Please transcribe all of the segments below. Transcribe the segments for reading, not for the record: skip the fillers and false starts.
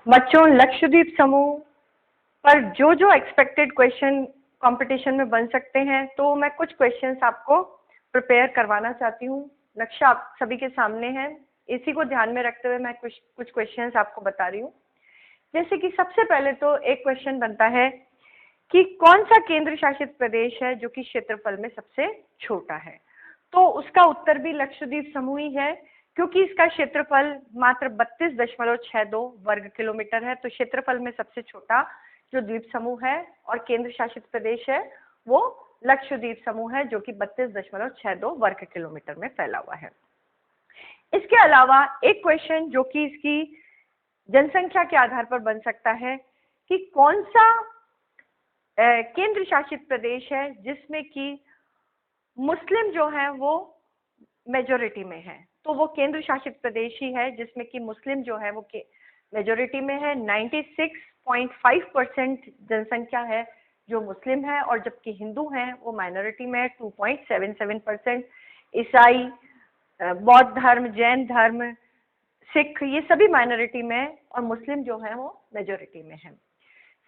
बच्चों, लक्षद्वीप समूह पर जो जो एक्सपेक्टेड क्वेश्चन कंपटीशन में बन सकते हैं, तो मैं कुछ क्वेश्चंस आपको प्रिपेयर करवाना चाहती हूँ। नक्शा आप सभी के सामने है, इसी को ध्यान में रखते हुए मैं कुछ क्वेश्चंस आपको बता रही हूँ। जैसे कि सबसे पहले तो एक क्वेश्चन बनता है कि कौन सा केंद्र शासित प्रदेश है जो कि क्षेत्रफल में सबसे छोटा है। तो उसका उत्तर भी लक्षद्वीप समूह ही है, क्योंकि इसका क्षेत्रफल मात्र 32.62 वर्ग किलोमीटर है। तो क्षेत्रफल में सबसे छोटा जो द्वीप समूह है और केंद्र शासित प्रदेश है वो लक्षद्वीप समूह है, जो कि 32.62 वर्ग किलोमीटर में फैला हुआ है। इसके अलावा एक क्वेश्चन जो कि इसकी जनसंख्या के आधार पर बन सकता है कि कौन सा केंद्र शासित प्रदेश है जिसमें कि मुस्लिम जो है वो मेजोरिटी में है। तो वो केंद्र शासित प्रदेश ही है जिसमें कि मुस्लिम जो है वो मेजोरिटी में है। 96.5% जनसंख्या है जो मुस्लिम है, और जबकि हिंदू हैं वो माइनॉरिटी में है 2.77%। ईसाई, बौद्ध धर्म, जैन धर्म, सिख, ये सभी माइनॉरिटी में है और मुस्लिम जो है वो मेजोरिटी में है।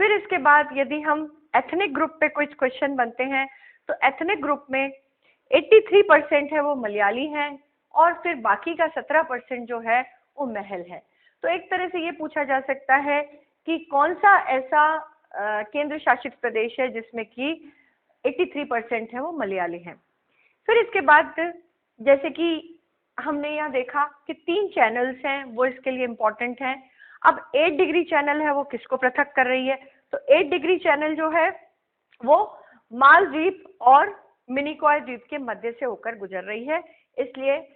फिर इसके बाद यदि हम एथनिक ग्रुप पे कुछ क्वेश्चन बनते हैं, तो एथनिक ग्रुप में 83% है वो मलयाली हैं, और फिर बाकी का 17% जो है वो महल है। तो एक तरह से ये पूछा जा सकता है कि कौन सा ऐसा केंद्र शासित प्रदेश है जिसमें कि 83% है वो मलयाली हैं। फिर इसके बाद जैसे कि हमने यहाँ देखा कि 3 चैनल्स हैं वो इसके लिए इम्पोर्टेंट हैं। अब 8 डिग्री चैनल है वो किसको पृथक कर रही है, तो 8 डिग्री चैनल जो है वो मालदीव और मिनिकॉय द्वीप के मध्य से होकर गुजर रही है। इसलिए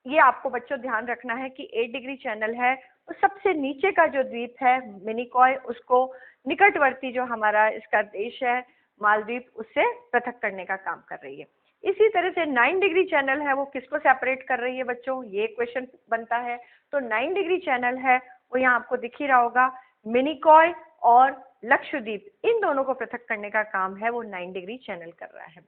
ये आपको बच्चों ध्यान रखना है कि 8 डिग्री चैनल है तो सबसे नीचे का जो द्वीप है मिनिकॉय, उसको निकटवर्ती जो हमारा इसका देश है मालदीव, उससे पृथक करने का काम कर रही है। इसी तरह से 9 डिग्री चैनल है वो किसको सेपरेट कर रही है बच्चों, ये क्वेश्चन बनता है। तो 9 डिग्री चैनल है वो यहाँ आपको दिख ही रहा होगा, मिनिकॉय और लक्षद्वीप, इन दोनों को पृथक करने का काम है वो 9 डिग्री चैनल कर रहा है।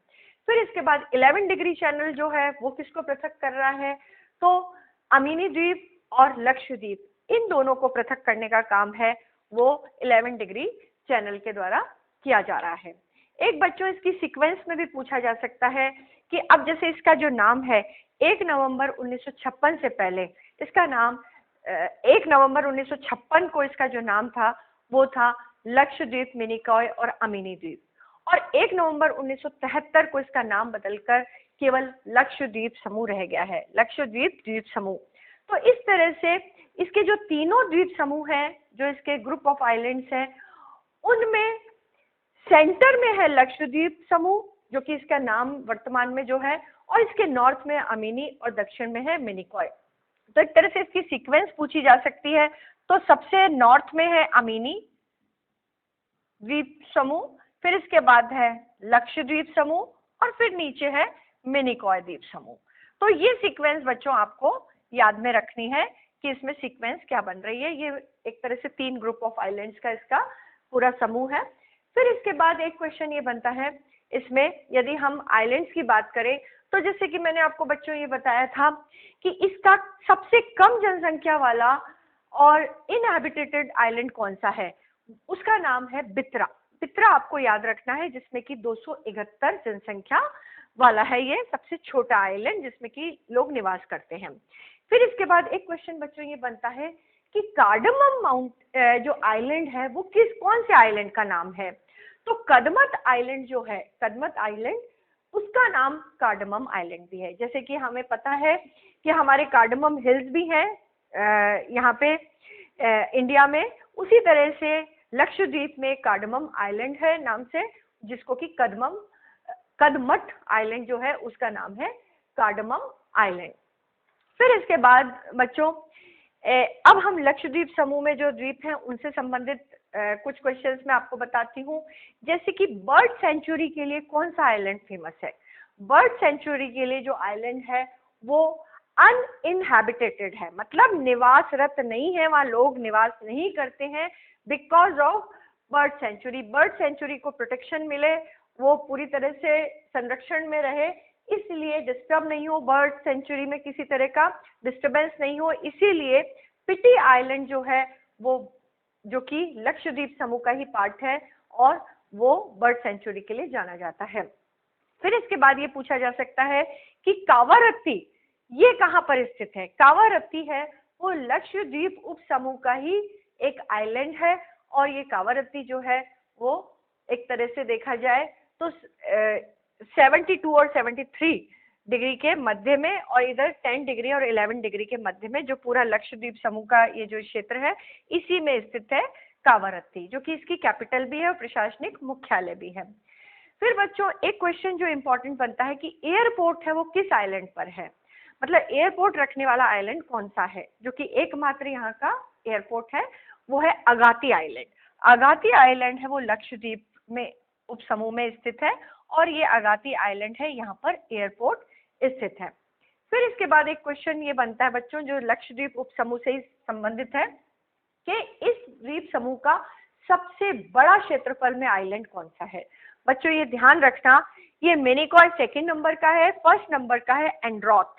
फिर इसके बाद 11 डिग्री चैनल जो है वो किसको पृथक कर रहा है, तो अमीनी द्वीप और लक्षद्वीप, इन दोनों को पृथक करने का काम है वो 11 डिग्री चैनल के द्वारा किया जा रहा है। एक बच्चों इसकी सीक्वेंस में भी पूछा जा सकता है कि अब जैसे इसका जो नाम है 1 नवंबर 1956 से पहले इसका नाम 1 नवंबर 1956 को इसका जो नाम था वो था लक्षद्वीप, मिनिकॉय और अमीनी द्वीप, और 1 नवंबर 1973 को इसका नाम बदलकर केवल लक्षद्वीप समूह रह गया है, लक्षद्वीप द्वीप समूह। तो इस तरह से इसके जो तीनों द्वीप समूह हैं, जो इसके ग्रुप ऑफ आइलैंड्स हैं, उनमें सेंटर में है लक्षद्वीप समूह जो कि इसका नाम वर्तमान में जो है, और इसके नॉर्थ में अमीनी और दक्षिण में है मिनिकॉय। तो एक तरह से इसकी सीक्वेंस पूछी जा सकती है, तो सबसे नॉर्थ में है अमीनी द्वीप समूह, फिर इसके बाद है लक्षद्वीप समूह, और फिर नीचे है मिनिकॉय द्वीप समूह। तो ये सीक्वेंस बच्चों आपको याद में रखनी है कि इसमें सीक्वेंस क्या बन रही है। ये एक तरह से 3 ग्रुप ऑफ आइलैंड्स का इसका पूरा समूह है। फिर इसके बाद एक क्वेश्चन ये बनता है इसमें, यदि हम आइलैंड्स की बात करें, तो जैसे कि मैंने आपको बच्चों ये बताया था कि इसका सबसे कम जनसंख्या वाला और इनहैबिटेटेड आइलैंड कौन सा है, उसका नाम है बित्रा। बित्रा आपको याद रखना है, जिसमें कि 271 जनसंख्या वाला है, ये सबसे छोटा आइलैंड जिसमें कि लोग निवास करते हैं। फिर इसके बाद एक क्वेश्चन बच्चों ये बनता है कि कार्डमम माउंट जो आइलैंड है वो कौन से आइलैंड का नाम है, तो कदमत आइलैंड जो है, कदमत आइलैंड, उसका नाम कार्डमम आइलैंड भी है। जैसे कि हमें पता है कि हमारे कार्डमम हिल्स भी हैं यहाँ पे इंडिया में, उसी तरह से लक्षद्वीप में कार्डमम आइलैंड है नाम से, जिसको कि कदमत आइलैंड जो है उसका नाम है कार्डमम आइलैंड। फिर इसके बाद बच्चों अब हम लक्षद्वीप समूह में जो द्वीप हैं उनसे संबंधित कुछ क्वेश्चंस मैं आपको बताती हूँ। जैसे कि बर्ड सेंचुरी के लिए कौन सा आइलैंड फेमस है, बर्ड सेंचुरी के लिए जो आइलैंड है वो अनइनहैबिटेटेड है, मतलब निवासरत नहीं है, वहाँ लोग निवास नहीं करते हैं, because of bird sanctuary. Bird sanctuary को प्रोटेक्शन मिले, वो पूरी तरह से संरक्षण में रहे, इसलिए डिस्टर्ब नहीं हो, बर्ड सेंचुरी में किसी तरह का डिस्टरबेंस नहीं हो, इसीलिए पिटी आइलैंड जो है वो जो कि लक्षद्वीप समूह का ही पार्ट है और वो बर्ड सेंचुरी के लिए जाना जाता है। फिर इसके बाद ये पूछा जा सकता है कि कावारत्ती ये कहाँ पर स्थित है। कावारत्ती है वो लक्षद्वीप उप समूह का ही एक आइलैंड है और ये कावारत्ती जो है वो एक तरह से देखा जाए तो 72 और 73 डिग्री के मध्य में और इधर 10 डिग्री और 11 डिग्री के मध्य में जो पूरा लक्षद्वीप समूह का ये जो क्षेत्र है इसी में स्थित है कावारत्ती, जो कि इसकी कैपिटल भी है और प्रशासनिक मुख्यालय भी है। फिर बच्चों एक क्वेश्चन जो इंपॉर्टेंट बनता है कि एयरपोर्ट है वो किस आइलैंड पर है, मतलब एयरपोर्ट रखने वाला आइलैंड कौन सा है, जो कि एकमात्र यहाँ का एयरपोर्ट है वो है अगाती आइलैंड। अगाती आइलैंड है वो लक्षद्वीप में उप समूह में स्थित है और ये अगाती आइलैंड है, यहाँ पर एयरपोर्ट स्थित है। फिर इसके बाद एक क्वेश्चन ये बनता है बच्चों जो लक्षद्वीप उप समूह से ही संबंधित है कि इस द्वीप समूह का सबसे बड़ा क्षेत्रफल में आइलैंड कौन सा है। बच्चों ये ध्यान रखना, ये मिनिकॉय सेकंड नंबर का है, फर्स्ट नंबर का है एंड्रोथ।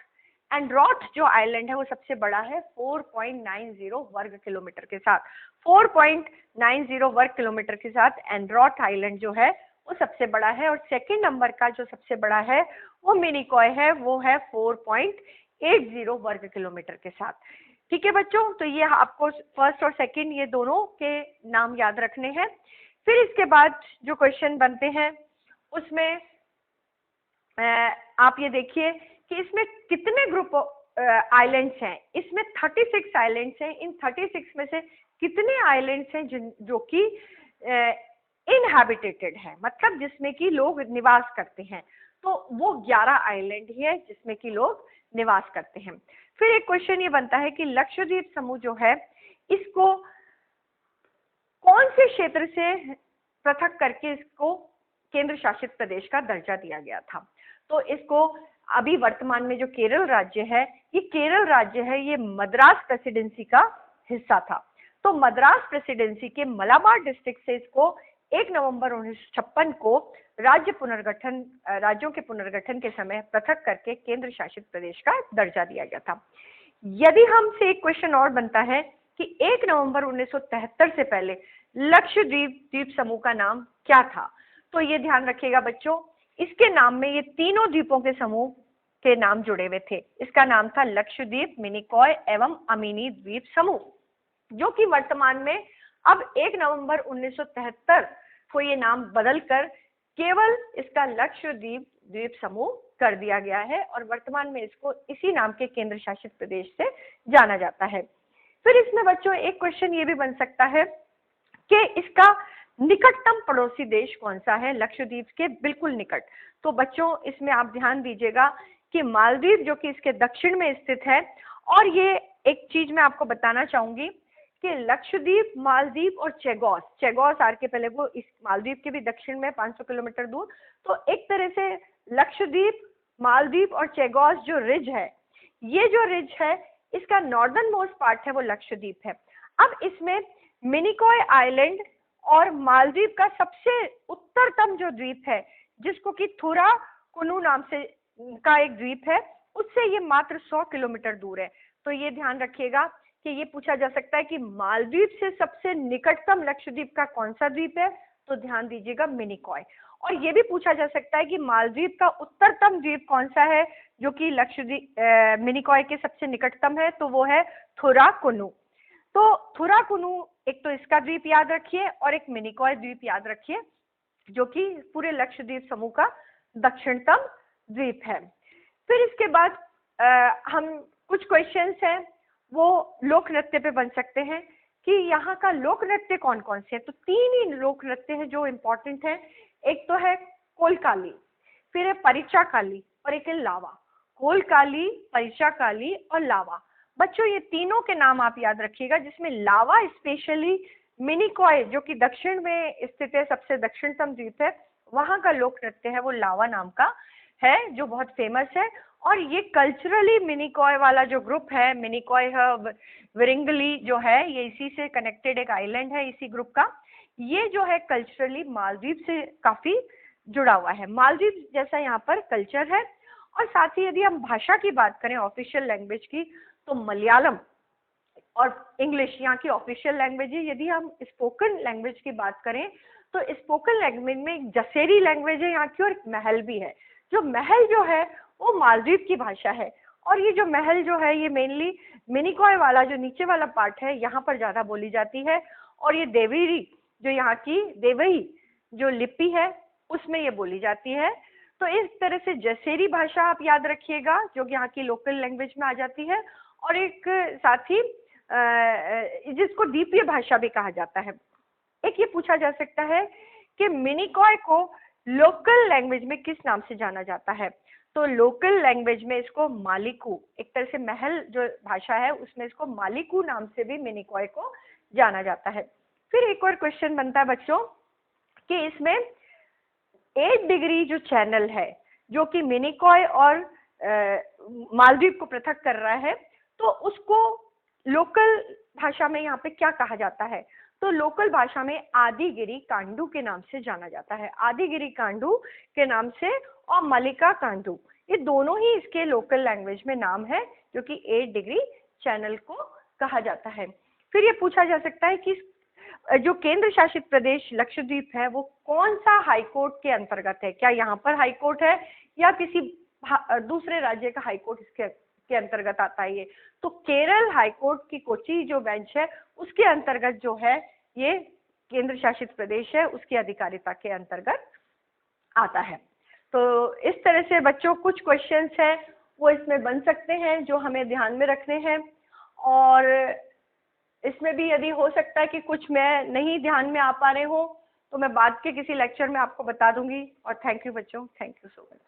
एंड्रोथ जो आइलैंड है वो सबसे बड़ा है 4.90 वर्ग किलोमीटर के साथ। 4.90 वर्ग किलोमीटर के साथ एंड्रोथ आइलैंड जो है वो सबसे बड़ा है और सेकंड नंबर का जो सबसे बड़ा है वो मिनिकॉय है, वो है 4.80 वर्ग किलोमीटर के साथ। ठीक है बच्चों, तो ये आपको फर्स्ट और सेकंड ये दोनों के नाम याद रखने हैं। फिर इसके बाद जो क्वेश्चन बनते हैं उसमें आप ये देखिए कि इसमें कितने ग्रुप आइलैंड्स हैं। इसमें 36 आइलैंड्स हैं। इन 36 में से कितने आइलैंड्स हैं जो कि इनहैबिटेटेड है, मतलब जिसमें कि लोग निवास करते हैं, तो वो 11 आइलैंड ही है जिसमें कि लोग निवास करते हैं। फिर एक क्वेश्चन ये बनता है कि लक्षद्वीप समूह जो है इसको कौन से क्षेत्र से पृथक करके इसको केंद्र शासित प्रदेश का दर्जा दिया गया था। तो इसको अभी वर्तमान में जो केरल राज्य है, ये केरल राज्य है, ये मद्रास प्रेसिडेंसी का हिस्सा था। तो मद्रास प्रेसिडेंसी के मलाबार डिस्ट्रिक्ट से इसको 1 नवंबर 1956 को राज्यों के पुनर्गठन के समय पृथक करके केंद्र शासित प्रदेश का दर्जा दिया गया था। यदि हमसे एक क्वेश्चन और बनता है कि 1 नवंबर 1973 से पहले लक्षद्वीप द्वीप समूह का नाम क्या था, तो ये ध्यान रखिएगा बच्चों, इसके नाम में ये तीनों द्वीपों के समूह के नाम जुड़े हुए थे। इसका नाम था लक्षद्वीप, मिनिकॉय एवं अमीनी द्वीप समूह, जो कि वर्तमान में अब 1 नवंबर 1973 को ये नाम बदलकर केवल इसका लक्षद्वीप द्वीप समूह कर दिया गया है और वर्तमान में इसको इसी नाम के केंद्र शासित प्रदेश से जाना जाता है। फिर इसमें बच्चों एक क्वेश्चन ये भी बन सकता है कि इसका निकटतम पड़ोसी देश कौन सा है लक्षद्वीप के बिल्कुल निकट। तो बच्चों इसमें आप ध्यान दीजिएगा कि मालदीव जो कि इसके दक्षिण में स्थित है, और ये एक चीज मैं आपको बताना चाहूंगी कि लक्षद्वीप, मालदीव और चेगोस आर्किपेलागो इस मालदीव के भी दक्षिण में 500 किलोमीटर दूर। तो एक तरह से लक्षद्वीप, मालदीव और चेगोस जो रिज है, ये जो रिज है इसका नॉर्दर्न मोस्ट पार्ट है वो लक्षद्वीप है। अब इसमें मिनिकॉय आइलैंड और मालदीव का सबसे उत्तरतम जो द्वीप है जिसको कि थुराकुनु नाम से का एक द्वीप है, उससे ये मात्र 100 किलोमीटर दूर है। तो ये ध्यान रखिएगा कि ये पूछा जा सकता है कि मालदीव से सबसे निकटतम लक्षद्वीप का कौन सा द्वीप है, तो ध्यान दीजिएगा मिनिकॉय। और ये भी पूछा जा सकता है कि मालदीव का उत्तरतम द्वीप कौन सा है जो कि लक्षद्वीप मिनिकॉय के सबसे निकटतम है, तो वो है थुराकुनु। तो थुराकुनु एक तो इसका द्वीप याद रखिए और एक मिनिकॉय द्वीप याद रखिए जो कि पूरे लक्षद्वीप समूह का दक्षिणतम द्वीप है। फिर इसके बाद हम कुछ क्वेश्चंस हैं वो लोक नृत्य पे बन सकते हैं कि यहाँ का लोक नृत्य कौन कौन से है। तो 3 ही लोक नृत्य हैं जो इम्पोर्टेंट है। एक तो है कोलकाली, फिर है परिचा काली और एक है लावा। कोलकाली, परिचा काली और लावा। बच्चों ये तीनों के नाम आप याद रखिएगा, जिसमें लावा स्पेशली मिनिकॉय जो कि दक्षिण में स्थित है, सबसे दक्षिणतम द्वीप है, वहां का लोक नृत्य है वो लावा नाम का है जो बहुत फेमस है। और ये कल्चरली मिनिकॉय वाला जो ग्रुप है, मिनिकॉय विरिंगली जो है, ये इसी से कनेक्टेड एक आइलैंड है इसी ग्रुप का। ये जो है कल्चरली मालदीव से काफी जुड़ा हुआ है, मालदीव जैसा यहाँ पर कल्चर है। और साथ ही यदि हम भाषा की बात करें ऑफिशियल लैंग्वेज की, तो मलयालम और इंग्लिश यहाँ की ऑफिशियल लैंग्वेज है। यदि हम स्पोकन लैंग्वेज की बात करें तो स्पोकन लैंग्वेज में एक जसेरी लैंग्वेज है यहाँ की, और एक महल भी है। जो महल जो है वो मालदीव की भाषा है, और ये जो महल जो है ये मेनली मिनिकॉय वाला जो नीचे वाला पार्ट है यहाँ पर ज्यादा बोली जाती है, और ये देवरी जो यहाँ की देवई जो लिपि है उसमें ये बोली जाती है। तो इस तरह से जसेरी भाषा आप याद रखिएगा जो कि यहाँ की लोकल लैंग्वेज में आ जाती है, और एक साथ ही जिसको द्वीपीय भाषा भी कहा जाता है। एक ये पूछा जा सकता है कि मिनिकॉय को लोकल लैंग्वेज में किस नाम से जाना जाता है, तो लोकल लैंग्वेज में इसको मालिकू, एक तरह से महल जो भाषा है उसमें इसको मालिकू नाम से भी मिनिकॉय को जाना जाता है। फिर एक और क्वेश्चन बनता है बच्चों कि इसमें 8 डिग्री जो चैनल है जो कि मिनिकॉय और मालदीव को पृथक कर रहा है, तो उसको लोकल भाषा में यहाँ पे क्या कहा जाता है, तो लोकल भाषा में आदिगिरी कांडू के नाम से जाना जाता है। आदिगिरी कांडू के नाम से और मलिका कांडू, ये दोनों ही इसके लोकल लैंग्वेज में नाम है जो कि 8 डिग्री चैनल को कहा जाता है। फिर ये पूछा जा सकता है कि जो केंद्र शासित प्रदेश लक्षद्वीप है वो कौन सा हाईकोर्ट के अंतर्गत है, क्या यहाँ पर हाईकोर्ट है या किसी दूसरे राज्य का हाईकोर्ट इसके अंतर्गत आता है। ये तो केरल हाईकोर्ट की कोची जो बेंच है उसके अंतर्गत जो है ये केंद्र शासित प्रदेश है उसकी अधिकारिता के अंतर्गत आता है। तो इस तरह से बच्चों कुछ क्वेश्चंस हैं वो इसमें बन सकते हैं जो हमें ध्यान में रखने हैं, और इसमें भी यदि हो सकता है कि कुछ मैं नहीं ध्यान में आ पा रहे हो तो मैं बाद के किसी लेक्चर में आपको बता दूंगी। और थैंक यू बच्चों, थैंक यू सो मच।